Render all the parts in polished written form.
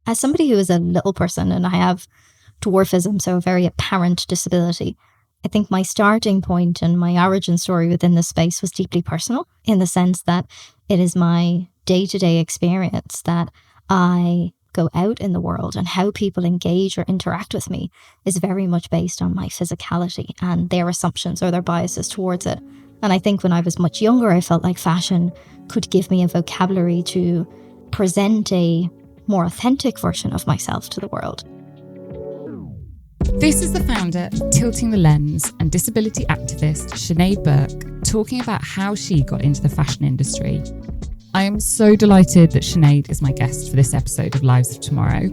As somebody who is a little person and I have dwarfism, so a very apparent disability, I think my starting point and my origin story within this space was deeply personal, in the sense that it is my day-to-day experience that I go out in the world, and how people engage or interact with me is very much based on my physicality and their assumptions or their biases towards it. And I think when I was much younger, I felt like fashion could give me a vocabulary to present a more authentic version of myself to the world. This is the founder of Tilting the Lens and disability activist Sinéad Burke talking about how she got into the fashion industry. I am so delighted that Sinead is my guest for this episode of Lives of Tomorrow.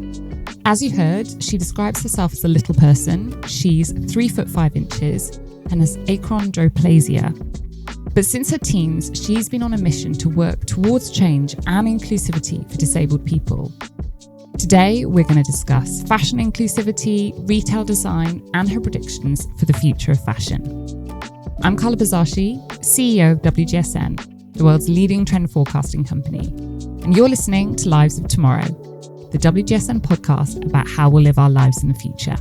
As you heard, she describes herself as a little person. She's 3'5" and has achondroplasia. But since her teens, she's been on a mission to work towards change and inclusivity for disabled people. Today, we're going to discuss fashion inclusivity, retail design, and her predictions for the future of fashion. I'm Carla Buzasi, CEO of WGSN, the world's leading trend forecasting company. And you're listening to Lives of Tomorrow, the WGSN podcast about how we'll live our lives in the future.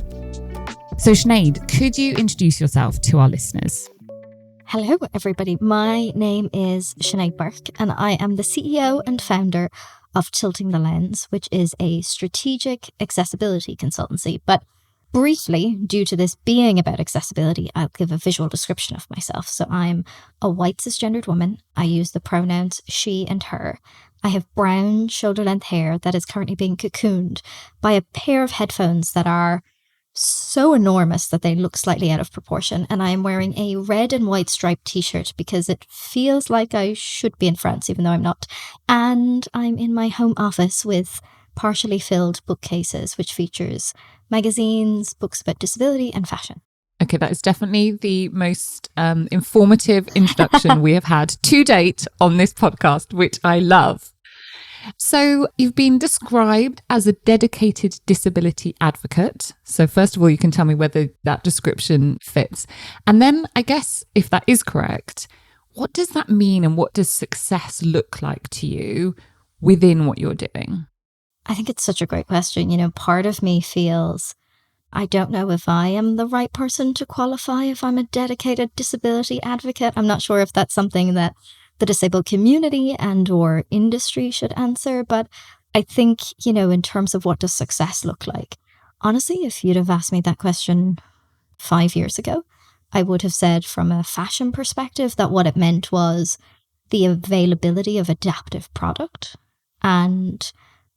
So Sinead, could you introduce yourself to our listeners? Hello, everybody. My name is Sinéad Burke, and I am the CEO and founder of Tilting the Lens, which is a strategic accessibility consultancy. But briefly, due to this being about accessibility, I'll give a visual description of myself. So I'm a white cisgendered woman. I use the pronouns she and her. I have brown shoulder-length hair that is currently being cocooned by a pair of headphones that are so enormous that they look slightly out of proportion. And I am wearing a red and white striped t-shirt because it feels like I should be in France, even though I'm not. And I'm in my home office with partially filled bookcases, which features magazines, books about disability and fashion. Okay, that is definitely the most informative introduction we have had to date on this podcast, which I love. So you've been described as a dedicated disability advocate. So first of all, you can tell me whether that description fits. And then I guess if that is correct, what does that mean and what does success look like to you within what you're doing? I think it's such a great question. You know, part of me feels I don't know if I am the right person to qualify if I'm a dedicated disability advocate. I'm not sure if that's something that the disabled community and or industry should answer. But I think, you know, in terms of what does success look like, honestly, if you'd have asked me that question 5 years ago, I would have said from a fashion perspective that what it meant was the availability of adaptive product and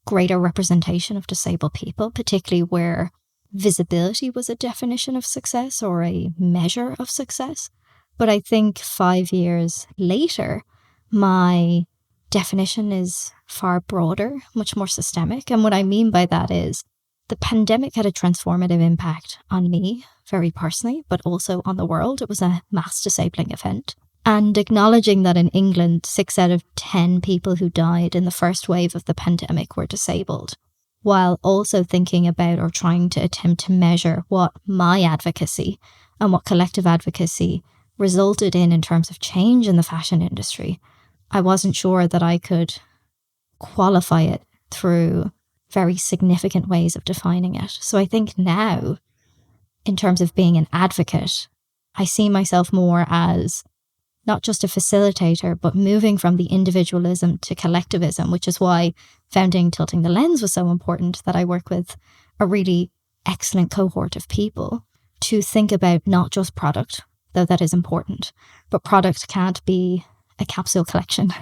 greater representation of disabled people, particularly where visibility was a definition of success or a measure of success. But I think 5 years later, my definition is far broader, much more systemic. And what I mean by that is the pandemic had a transformative impact on me very personally, but also on the world. It was a mass disabling event. And acknowledging that in England, 6 out of 10 people who died in the first wave of the pandemic were disabled, while also thinking about or trying to attempt to measure what my advocacy and what collective advocacy resulted in terms of change in the fashion industry, I wasn't sure that I could qualify it through very significant ways of defining it. So I think now, in terms of being an advocate, I see myself more as not just a facilitator, but moving from the individualism to collectivism, which is why founding Tilting the Lens was so important, that I work with a really excellent cohort of people to think about not just product, though that is important, but product can't be a capsule collection.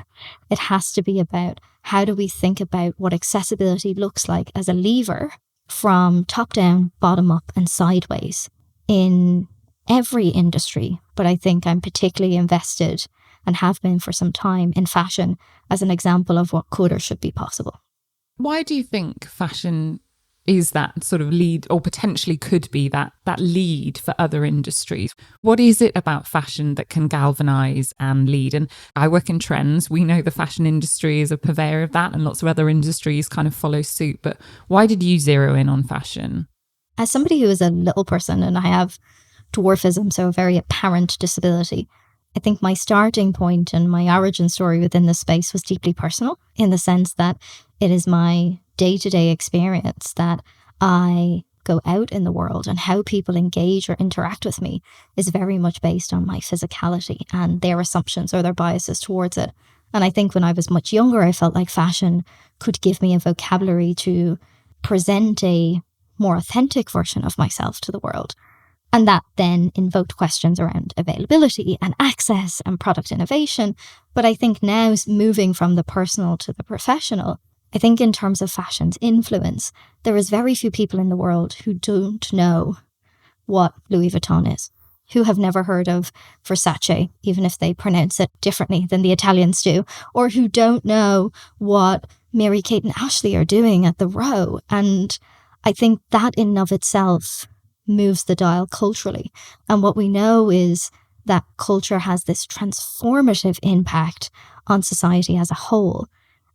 It has to be about how do we think about what accessibility looks like as a lever from top down, bottom up and sideways in every industry. But I think I'm particularly invested and have been for some time in fashion as an example of what could or should be possible. Why do you think fashion is that sort of lead, or potentially could be that lead for other industries? What is it about fashion that can galvanize and lead? And I work in trends. We know the fashion industry is a purveyor of that, and lots of other industries kind of follow suit. But why did you zero in on fashion? As somebody who is a little person and I have dwarfism, so a very apparent disability, I think my starting point and my origin story within this space was deeply personal, in the sense that it is my day-to-day experience that I go out in the world and how people engage or interact with me is very much based on my physicality and their assumptions or their biases towards it. And I think when I was much younger, I felt like fashion could give me a vocabulary to present a more authentic version of myself to the world. And that then invoked questions around availability and access and product innovation. But I think now, moving from the personal to the professional, I think in terms of fashion's influence, there is very few people in the world who don't know what Louis Vuitton is, who have never heard of Versace, even if they pronounce it differently than the Italians do, or who don't know what Mary-Kate and Ashley are doing at the Row. And I think that in and of itself moves the dial culturally. And what we know is that culture has this transformative impact on society as a whole,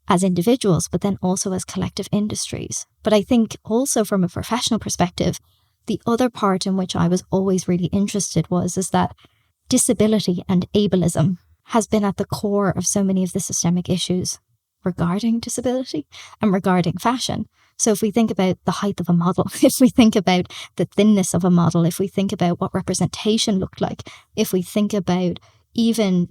as individuals, but then also as collective industries. But I think also from a professional perspective, the other part in which I was always really interested is that disability and ableism has been at the core of so many of the systemic issues regarding disability and regarding fashion. So if we think about the height of a model, if we think about the thinness of a model, if we think about what representation looked like, if we think about even,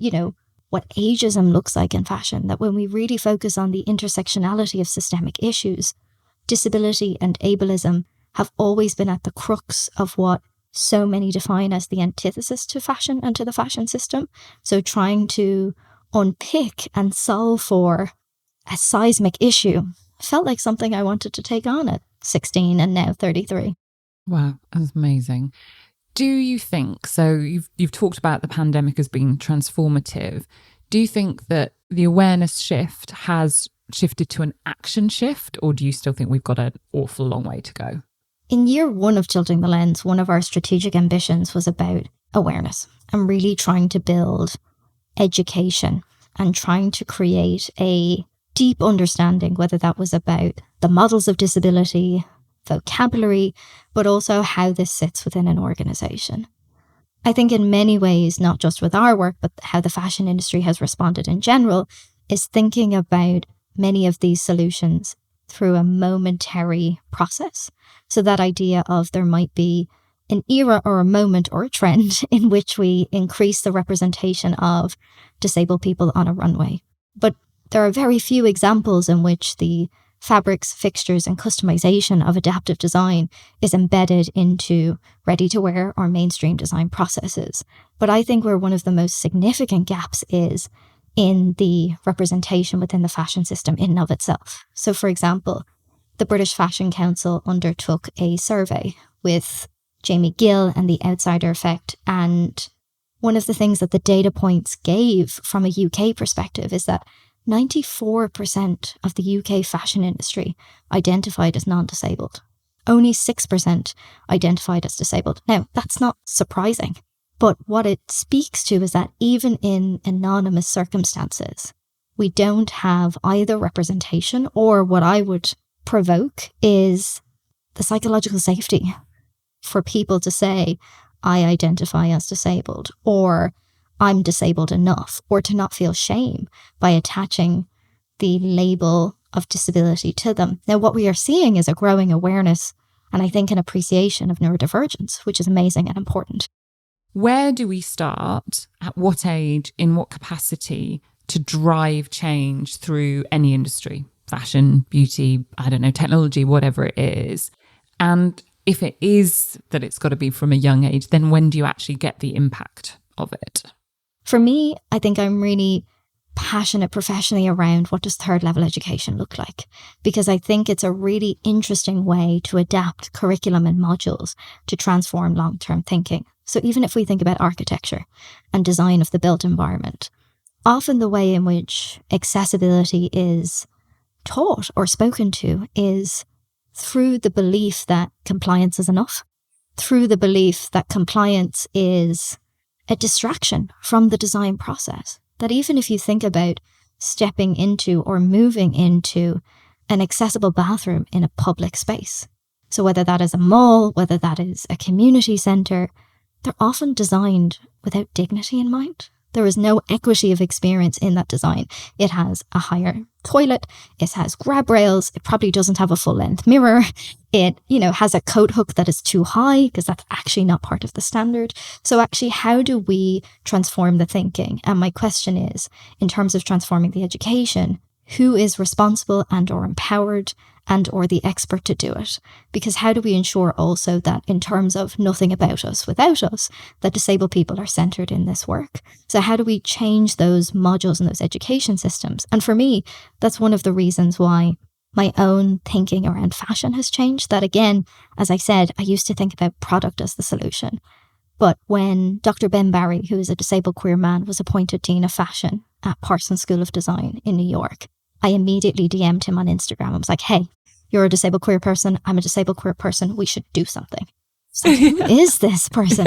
what ageism looks like in fashion, that when we really focus on the intersectionality of systemic issues, disability and ableism have always been at the crux of what so many define as the antithesis to fashion and to the fashion system. So trying to unpick and solve for a seismic issue felt like something I wanted to take on at 16 and now 33. Wow, that's amazing. Do you think, so you've talked about the pandemic as being transformative. Do you think that the awareness shift has shifted to an action shift, or do you still think we've got an awful long way to go? In year one of Tilting the Lens, one of our strategic ambitions was about awareness and really trying to build education and trying to create a deep understanding, whether that was about the models of disability, vocabulary, but also how this sits within an organization. I think in many ways, not just with our work, but how the fashion industry has responded in general, is thinking about many of these solutions through a momentary process. So that idea of there might be an era or a moment or a trend in which we increase the representation of disabled people on a runway. But there are very few examples in which the fabrics, fixtures, and customization of adaptive design is embedded into ready-to-wear or mainstream design processes. But I think where one of the most significant gaps is in the representation within the fashion system in and of itself. So, for example, the British Fashion Council undertook a survey with Jamie Gill and the Outsider Effect, and one of the things that the data points gave from a UK perspective is that 94% of the UK fashion industry identified as non-disabled. Only 6% identified as disabled. Now, that's not surprising, but what it speaks to is that even in anonymous circumstances, we don't have either representation, or what I would provoke is the psychological safety for people to say, I identify as disabled, or I'm disabled enough, or to not feel shame by attaching the label of disability to them. Now, what we are seeing is a growing awareness and I think an appreciation of neurodivergence, which is amazing and important. Where do we start, at what age, in what capacity, to drive change through any industry? Fashion, beauty, technology, whatever it is. And if it is that it's got to be from a young age, then when do you actually get the impact of it? For me, I think I'm really passionate professionally around what does third level education look like, because I think it's a really interesting way to adapt curriculum and modules to transform long-term thinking. So even if we think about architecture and design of the built environment, often the way in which accessibility is taught or spoken to is through the belief that compliance is enough, through the belief that compliance is a distraction from the design process. That even if you think about stepping into or moving into an accessible bathroom in a public space, so whether that is a mall, whether that is a community centre, they're often designed without dignity in mind. There is no equity of experience in that design. It has a higher toilet. It has grab rails. It probably doesn't have a full length mirror. It, has a coat hook that is too high because that's actually not part of the standard. So actually, how do we transform the thinking? And my question is, in terms of transforming the education, who is responsible and or empowered and or the expert to do it? Because how do we ensure also that in terms of nothing about us without us, that disabled people are centered in this work? So how do we change those modules and those education systems? And for me, that's one of the reasons why my own thinking around fashion has changed. That again, as I said, I used to think about product as the solution. But when Dr. Ben Barry, who is a disabled queer man, was appointed Dean of Fashion at Parsons School of Design in New York, I immediately DM'd him on Instagram. I was like, hey, you're a disabled queer person. I'm a disabled queer person. We should do something. Like, who is this person?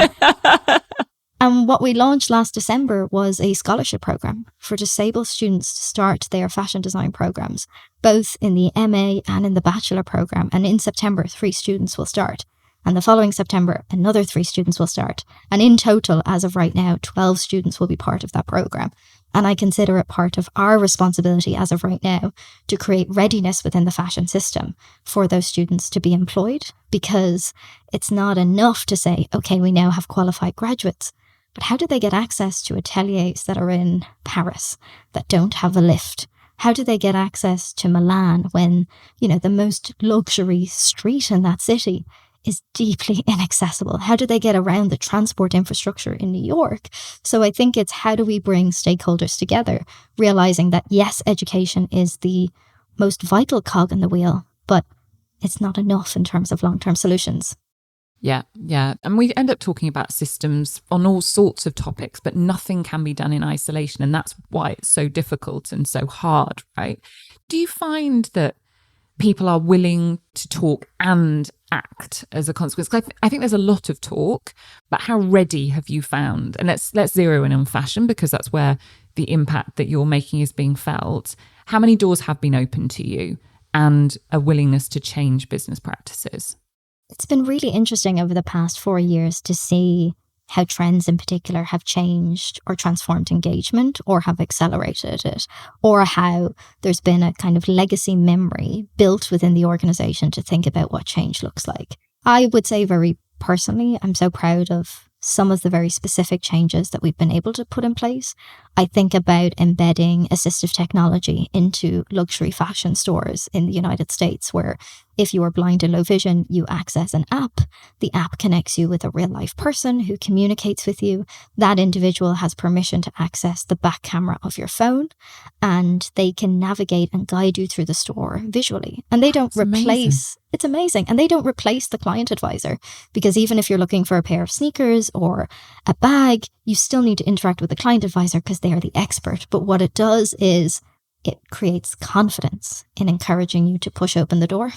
And what we launched last December was a scholarship program for disabled students to start their fashion design programs, both in the MA and in the bachelor program. And in September, 3 students will start. And the following September, another 3 students will start. And in total, as of right now, 12 students will be part of that program. And I consider it part of our responsibility as of right now to create readiness within the fashion system for those students to be employed, because it's not enough to say, okay, we now have qualified graduates, but how do they get access to ateliers that are in Paris that don't have a lift? How do they get access to Milan when, the most luxury street in that city is deeply inaccessible? How do they get around the transport infrastructure in New York? So I think it's how do we bring stakeholders together, realizing that yes, education is the most vital cog in the wheel, but it's not enough in terms of long-term solutions. Yeah. And we end up talking about systems on all sorts of topics, but nothing can be done in isolation. And that's why it's so difficult and so hard, right? Do you find that people are willing to talk and act as a consequence? 'Cause I think there's a lot of talk, but how ready have you found? And let's zero in on fashion, because that's where the impact that you're making is being felt. How many doors have been opened to you and a willingness to change business practices? It's been really interesting over the past 4 years to see how trends in particular have changed or transformed engagement or have accelerated it, or how there's been a kind of legacy memory built within the organization to think about what change looks like. I would say very personally, I'm so proud of some of the very specific changes that we've been able to put in place. I think about embedding assistive technology into luxury fashion stores in the United States, where if you are blind and low vision, you access an app. The app connects you with a real life person who communicates with you. That individual has permission to access the back camera of your phone, and they can navigate and guide you through the store visually. And they don't replace, it's amazing. And they don't replace the client advisor, because even if you're looking for a pair of sneakers or a bag, you still need to interact with the client advisor because they are the expert. But what it does is it creates confidence in encouraging you to push open the door.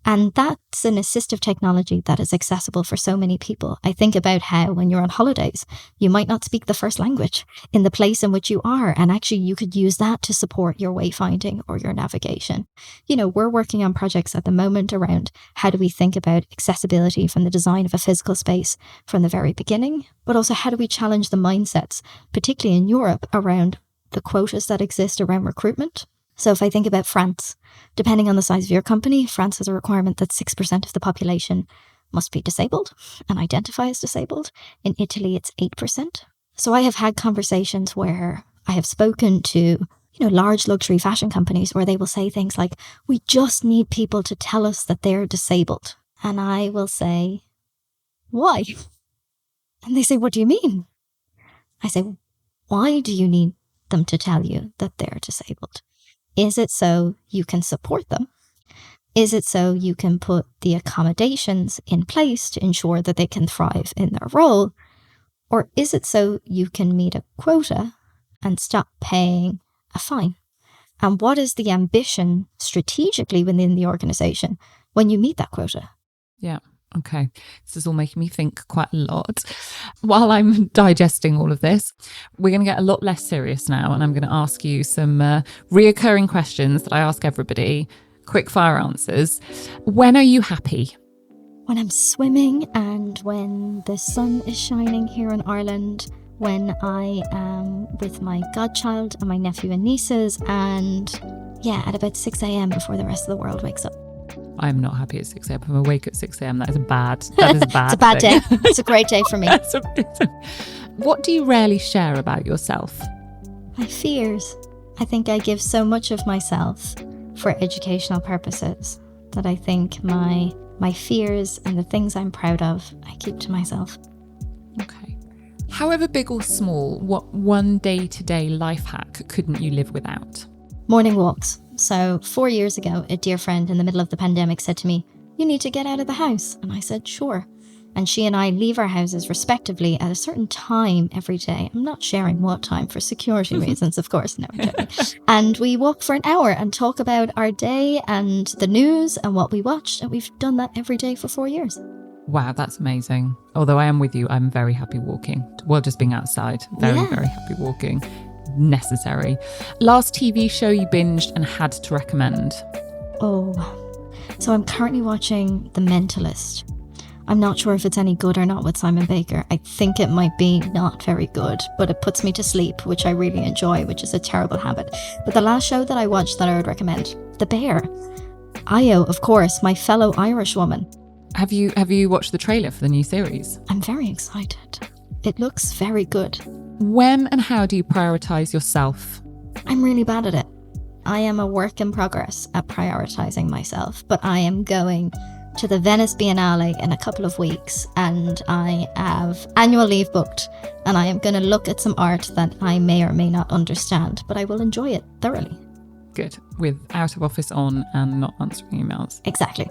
And that's an assistive technology that is accessible for so many people. I think about how when you're on holidays, you might not speak the first language in the place in which you are. And actually you could use that to support your wayfinding or your navigation. We're working on projects at the moment around how do we think about accessibility from the design of a physical space from the very beginning, but also how do we challenge the mindsets, particularly in Europe, around the quotas that exist around recruitment. So if I think about France, depending on the size of your company, France has a requirement that 6% of the population must be disabled and identify as disabled. In Italy, it's 8%. So I have had conversations where I have spoken to, large luxury fashion companies where they will say things like, we just need people to tell us that they're disabled. And I will say, why? And they say, what do you mean? I say, why do you need them to tell you that they're disabled? Is it so you can support them? Is it so you can put the accommodations in place to ensure that they can thrive in their role? Or is it so you can meet a quota and stop paying a fine? And what is the ambition strategically within the organization when you meet that quota? Yeah. Okay. This is all making me think quite a lot. While I'm digesting all of this, we're going to get a lot less serious now, and I'm going to ask you some reoccurring questions that I ask everybody. Quick fire answers. When are you happy? When I'm swimming and when the sun is shining here in Ireland, when I am with my godchild and my nephew and nieces, and at about 6 a.m. before the rest of the world wakes up. I'm not happy at 6 a.m. I'm awake at 6 a.m. That is a bad thing. It's a bad day. It's a great day for me. What do you rarely share about yourself? My fears. I think I give so much of myself for educational purposes that I think my fears and the things I'm proud of, I keep to myself. Okay. However big or small, what one day-to-day life hack couldn't you live without? Morning walks. So 4 years ago, a dear friend in the middle of the pandemic said to me, "You need to get out of the house." And I said, "Sure." And she and I leave our houses respectively at a certain time every day. I'm not sharing what time for security reasons, of course. No, I'm joking. And we walk for an hour and talk about our day and the news and what we watched. And we've done that every day for 4 years. Wow, that's amazing. Although I am with you, I'm very happy walking. Well, just being outside. Very happy walking. Necessary. Last TV show you binged and had to recommend? So I'm currently watching The Mentalist. I'm not sure if it's any good or not with Simon Baker. I think it might be not very good, but it puts me to sleep, which I really enjoy, which is a terrible habit. But the last show that I watched that I would recommend, The Bear. Io, of course, my fellow Irish woman. Have you watched the trailer for the new series? I'm very excited. It looks very good. When and how do you prioritise yourself? I'm really bad at it. I am a work in progress at prioritising myself, but I am going to the Venice Biennale in a couple of weeks and I have annual leave booked and I am going to look at some art that I may or may not understand, but I will enjoy it thoroughly. Good. With out of office on and not answering emails. Exactly.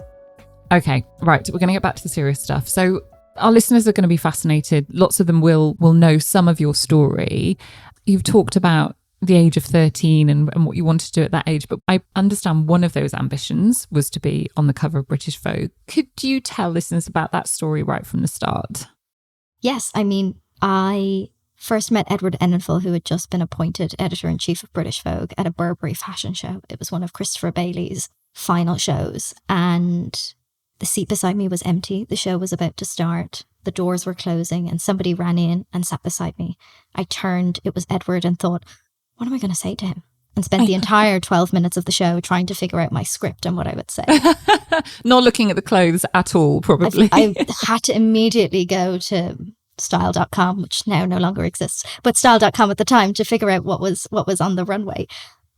Okay, right. We're going to get back to the serious stuff. So our listeners are going to be fascinated. Lots of them will know some of your story. You've talked about the age of 13 and what you wanted to do at that age, but I understand one of those ambitions was to be on the cover of British Vogue. Could you tell listeners about that story right from the start? Yes, I mean, I first met Edward Enninful, who had just been appointed editor-in-chief of British Vogue at a Burberry fashion show. It was one of Christopher Bailey's final shows, and the seat beside me was empty. The show was about to start. The doors were closing and somebody ran in and sat beside me. I turned, it was Edward, and thought, what am I going to say to him? And spent the entire 12 minutes of the show trying to figure out my script and what I would say. Not looking at the clothes at all, probably. I had to immediately go to style.com, which now no longer exists, but style.com at the time, to figure out what was on the runway.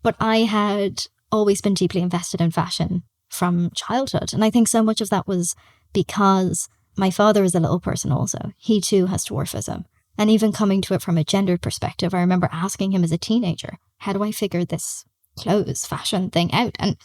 But I had always been deeply invested in fashion from childhood. And I think so much of that was because my father is a little person also. He too has dwarfism. And even coming to it from a gendered perspective, I remember asking him as a teenager, how do I figure this clothes fashion thing out? And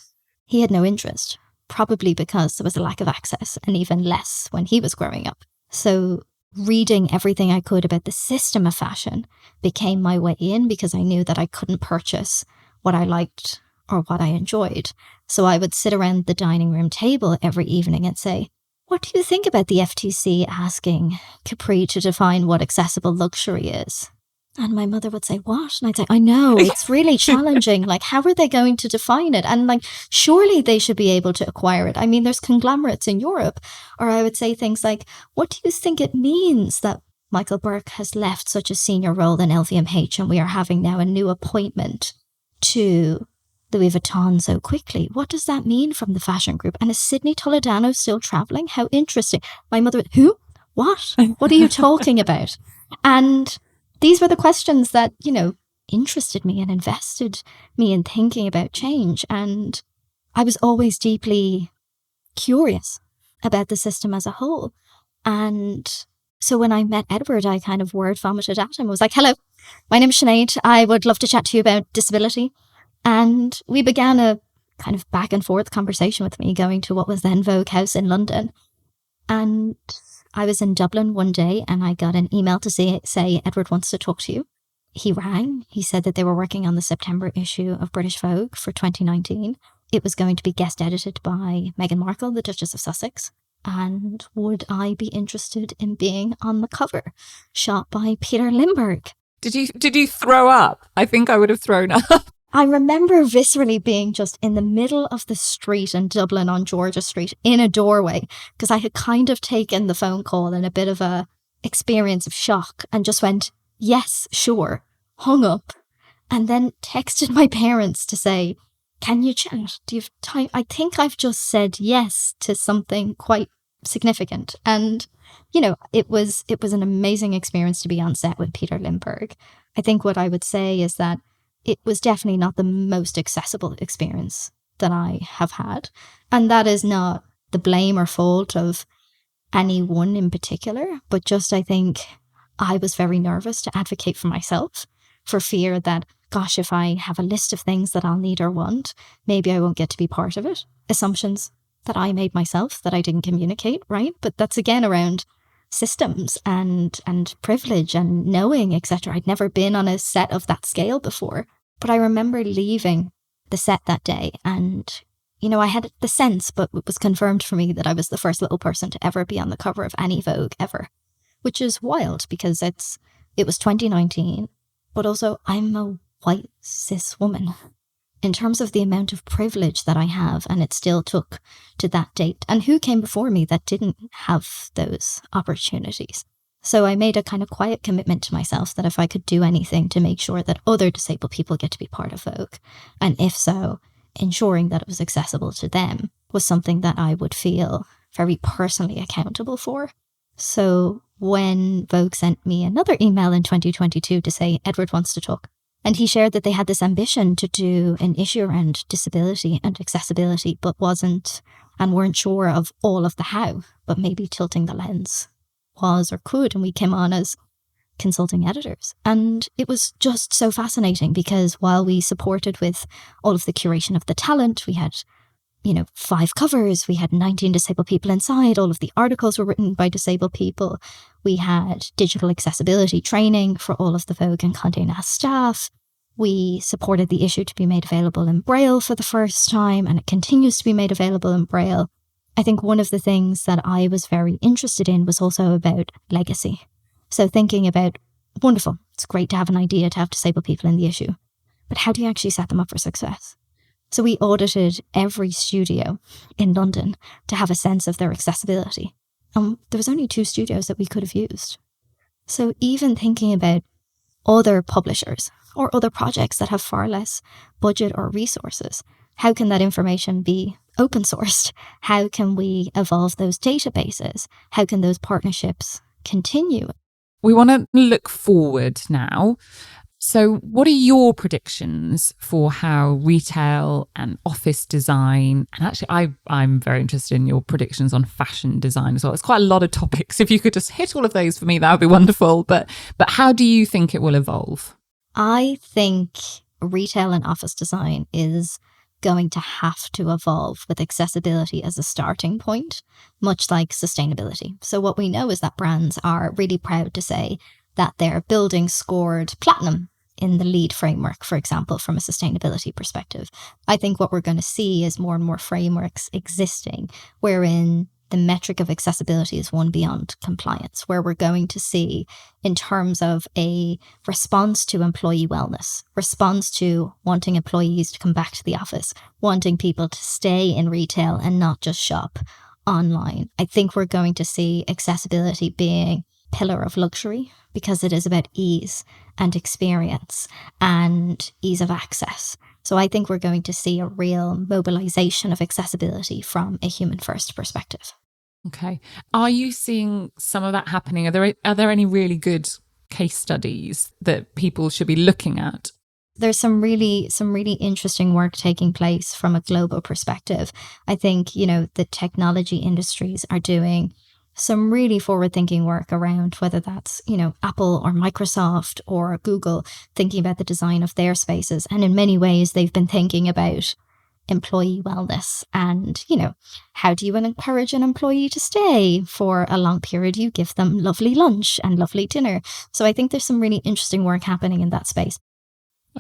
he had no interest, probably because there was a lack of access and even less when he was growing up. So reading everything I could about the system of fashion became my way in, because I knew that I couldn't purchase what I liked or what I enjoyed. So I would sit around the dining room table every evening and say, what do you think about the FTC asking Capri to define what accessible luxury is? And my mother would say, what? And I'd say, I know, it's really challenging. Like, how are they going to define it? And like, surely they should be able to acquire it. I mean, there's conglomerates in Europe. Or I would say things like, what do you think it means that Michael Burke has left such a senior role in LVMH and we are having now a new appointment to Louis Vuitton so quickly? What does that mean from the fashion group? And is Sydney Toledano still traveling? How interesting. My mother went, who? What? What are you talking about? And these were the questions that, interested me and invested me in thinking about change. And I was always deeply curious about the system as a whole. And so when I met Edward, I kind of word vomited at him. I was like, hello, my name's Sinead. I would love to chat to you about disability. And we began a kind of back and forth conversation with me going to what was then Vogue House in London. And I was in Dublin one day and I got an email to say Edward wants to talk to you. He rang. He said that they were working on the September issue of British Vogue for 2019. It was going to be guest edited by Meghan Markle, the Duchess of Sussex. And would I be interested in being on the cover, shot by Peter Lindbergh? Did you throw up? I think I would have thrown up. I remember viscerally being just in the middle of the street in Dublin on Georgia Street in a doorway, because I had kind of taken the phone call in a bit of a experience of shock and just went, yes, sure, hung up, and then texted my parents to say, can you chat? Do you have time? I think I've just said yes to something quite significant. And, it was an amazing experience to be on set with Peter Lindbergh. I think what I would say is that it was definitely not the most accessible experience that I have had. And that is not the blame or fault of anyone in particular, but just I think I was very nervous to advocate for myself, for fear that, gosh, if I have a list of things that I'll need or want, maybe I won't get to be part of it. Assumptions that I made myself that I didn't communicate, right? But that's again around systems and privilege and knowing, etc. I'd never been on a set of that scale before. But I remember leaving the set that day and, I had the sense, but it was confirmed for me that I was the first little person to ever be on the cover of any Vogue ever, which is wild because it was 2019, but also I'm a white cis woman in terms of the amount of privilege that I have, and it still took to that date. And who came before me that didn't have those opportunities? So I made a kind of quiet commitment to myself that if I could do anything to make sure that other disabled people get to be part of Vogue, and if so, ensuring that it was accessible to them, was something that I would feel very personally accountable for. So when Vogue sent me another email in 2022 to say, Edward wants to talk, and he shared that they had this ambition to do an issue around disability and accessibility, but weren't sure of all of the how, but maybe tilting the lens was or could. And we came on as consulting editors. And it was just so fascinating because while we supported with all of the curation of the talent, we had 5 covers, we had 19 disabled people inside, all of the articles were written by disabled people. We had digital accessibility training for all of the Vogue and Condé Nast staff. We supported the issue to be made available in Braille for the first time, and it continues to be made available in Braille. I think one of the things that I was very interested in was also about legacy. So thinking about, wonderful, it's great to have an idea to have disabled people in the issue, but how do you actually set them up for success? So we audited every studio in London to have a sense of their accessibility. And there was only 2 studios that we could have used. So even thinking about other publishers or other projects that have far less budget or resources, how can that information be open sourced? How can we evolve those databases? How can those partnerships continue? We want to look forward now. So what are your predictions for how retail and office design, and actually I'm very interested in your predictions on fashion design as well. It's quite a lot of topics. If you could just hit all of those for me, that would be wonderful. But how do you think it will evolve? I think retail and office design is going to have to evolve with accessibility as a starting point, much like sustainability. So what we know is that brands are really proud to say that their building scored platinum in the LEED framework, for example, from a sustainability perspective. I think what we're going to see is more and more frameworks existing wherein the metric of accessibility is one beyond compliance, where we're going to see in terms of a response to employee wellness, response to wanting employees to come back to the office, wanting people to stay in retail and not just shop online. I think we're going to see accessibility being pillar of luxury because it is about ease and experience and ease of access. So I think we're going to see a real mobilization of accessibility from a human first perspective. Okay. Are you seeing some of that happening? Are there any really good case studies that people should be looking at? There's some really interesting work taking place from a global perspective. I think, the technology industries are doing some really forward-thinking work around whether that's, Apple or Microsoft or Google, thinking about the design of their spaces. And in many ways, they've been thinking about employee wellness and, how do you encourage an employee to stay for a long period? You give them lovely lunch and lovely dinner. So I think there's some really interesting work happening in that space.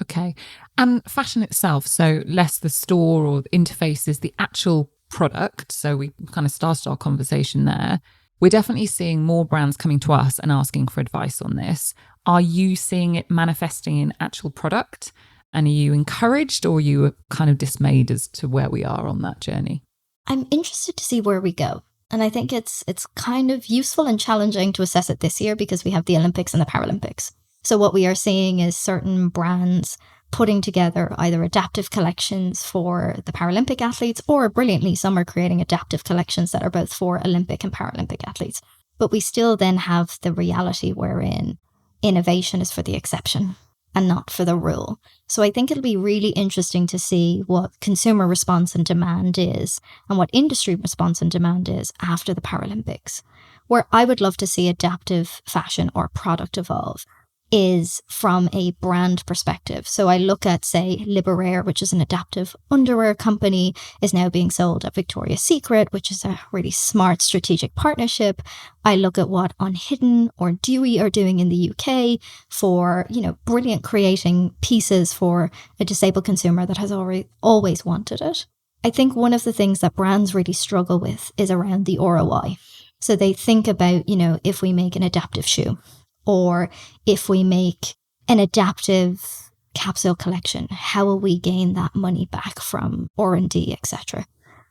Okay. And fashion itself, so less the store or the interfaces, the actual product. So we kind of started our conversation there. We're definitely seeing more brands coming to us and asking for advice on this. Are you seeing it manifesting in actual product? And are you encouraged or are you kind of dismayed as to where we are on that journey? I'm interested to see where we go. And I think it's kind of useful and challenging to assess it this year because we have the Olympics and the Paralympics. So what we are seeing is certain brands putting together either adaptive collections for the Paralympic athletes, or brilliantly, some are creating adaptive collections that are both for Olympic and Paralympic athletes. But we still then have the reality wherein innovation is for the exception and not for the rule. So I think it'll be really interesting to see what consumer response and demand is and what industry response and demand is after the Paralympics. Where I would love to see adaptive fashion or product evolve is from a brand perspective. So I look at, say, Liberaire, which is an adaptive underwear company, is now being sold at Victoria's Secret, which is a really smart strategic partnership. I look at what Unhidden or Dewy are doing in the UK for, brilliant creating pieces for a disabled consumer that has always wanted it. I think one of the things that brands really struggle with is around the ROI. So they think about, if we make an adaptive shoe, or if we make an adaptive capsule collection, how will we gain that money back from R&D, etc.?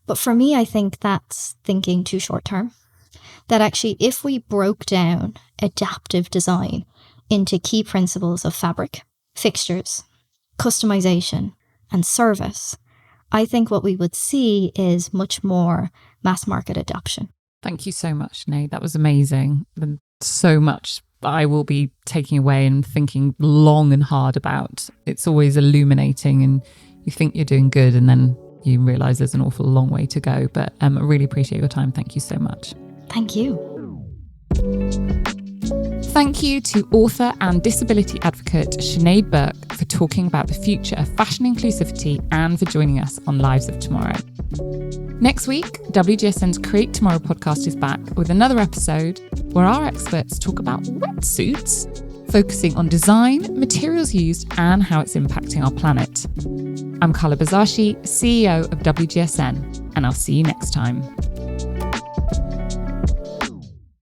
But for me, I think that's thinking too short term. That actually, if we broke down adaptive design into key principles of fabric, fixtures, customization, and service, I think what we would see is much more mass market adoption. Thank you so much, Sinead. That was amazing. And so much I will be taking away and thinking long and hard about. It's always illuminating, and you think you're doing good and then you realise there's an awful long way to go. But I really appreciate your time. Thank you so much. Thank you. Thank you to author and disability advocate Sinéad Burke for talking about the future of fashion inclusivity and for joining us on Lives of Tomorrow. Next week, WGSN's Create Tomorrow podcast is back with another episode where our experts talk about wetsuits, focusing on design, materials used, and how it's impacting our planet. I'm Carla Buzasi, CEO of WGSN, and I'll see you next time.